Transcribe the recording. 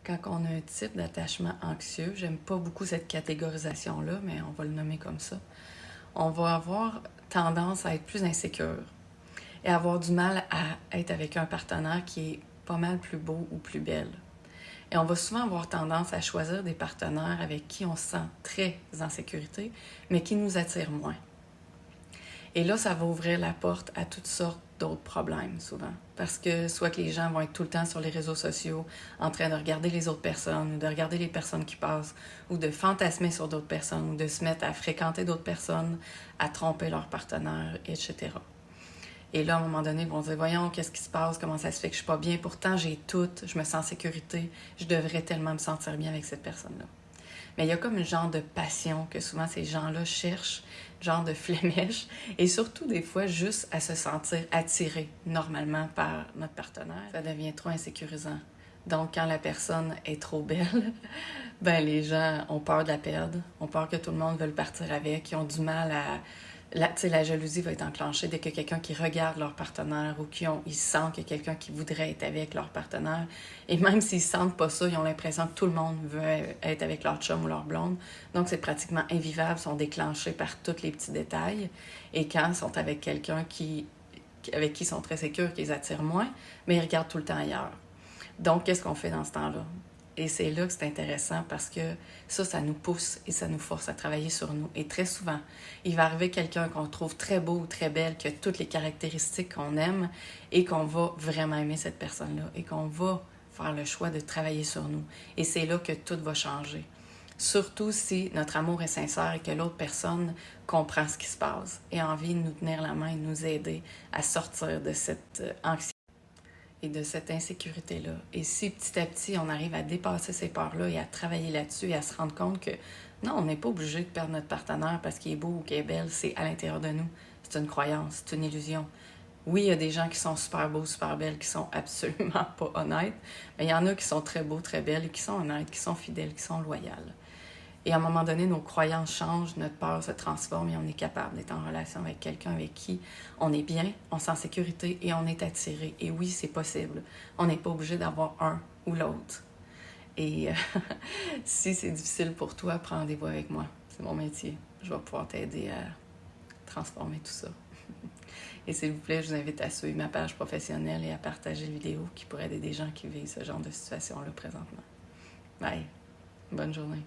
quand on a un type d'attachement anxieux, j'aime pas beaucoup cette catégorisation-là, mais on va le nommer comme ça, on va avoir tendance à être plus insécure et avoir du mal à être avec un partenaire qui est pas mal plus beau ou plus belle. Et on va souvent avoir tendance à choisir des partenaires avec qui on se sent très en sécurité, mais qui nous attirent moins. Et là, ça va ouvrir la porte à toutes sortes d'autres problèmes, souvent. Parce que soit que les gens vont être tout le temps sur les réseaux sociaux, en train de regarder les autres personnes, ou de regarder les personnes qui passent, ou de fantasmer sur d'autres personnes, ou de se mettre à fréquenter d'autres personnes, à tromper leur partenaire, etc. Et là, à un moment donné, ils vont dire, voyons, qu'est-ce qui se passe, comment ça se fait que je suis pas bien, pourtant j'ai tout, je me sens en sécurité, je devrais tellement me sentir bien avec cette personne-là. Mais il y a comme un genre de passion que souvent ces gens-là cherchent, genre de flémèche, et surtout des fois juste à se sentir attiré normalement par notre partenaire. Ça devient trop insécurisant. Donc quand la personne est trop belle, ben les gens ont peur de la perdre, ont peur que tout le monde veuille partir avec, ils ont du mal à... La jalousie va être enclenchée dès que quelqu'un qui regarde leur partenaire ou ils sentent qu'il y a quelqu'un qui voudrait être avec leur partenaire. Et même s'ils sentent pas ça, ils ont l'impression que tout le monde veut être avec leur chum ou leur blonde. Donc c'est pratiquement invivable, ils sont déclenchés par tous les petits détails. Et quand ils sont avec quelqu'un avec qui ils sont très sécures, qui les attire moins, mais ils regardent tout le temps ailleurs. Donc qu'est-ce qu'on fait dans ce temps-là? Et c'est là que c'est intéressant parce que ça nous pousse et ça nous force à travailler sur nous. Et très souvent, il va arriver quelqu'un qu'on trouve très beau ou très belle, qui a toutes les caractéristiques qu'on aime et qu'on va vraiment aimer cette personne-là et qu'on va faire le choix de travailler sur nous. Et c'est là que tout va changer. Surtout si notre amour est sincère et que l'autre personne comprend ce qui se passe et a envie de nous tenir la main et de nous aider à sortir de cette anxiété et de cette insécurité-là. Et si petit à petit, on arrive à dépasser ces peurs-là et à travailler là-dessus et à se rendre compte que non, on n'est pas obligé de perdre notre partenaire parce qu'il est beau ou qu'il est belle, c'est à l'intérieur de nous. C'est une croyance, c'est une illusion. Oui, il y a des gens qui sont super beaux, super belles, qui sont absolument pas honnêtes, mais il y en a qui sont très beaux, très belles et qui sont honnêtes, qui sont fidèles, qui sont loyales. Et à un moment donné, nos croyances changent, notre peur se transforme et on est capable d'être en relation avec quelqu'un avec qui on est bien, on se sent en sécurité et on est attiré. Et oui, c'est possible. On n'est pas obligé d'avoir un ou l'autre. Et si c'est difficile pour toi, prends rendez-vous avec moi. C'est mon métier. Je vais pouvoir t'aider à transformer tout ça. Et s'il vous plaît, je vous invite à suivre ma page professionnelle et à partager les vidéos qui pourraient aider des gens qui vivent ce genre de situation-là présentement. Bye. Bonne journée.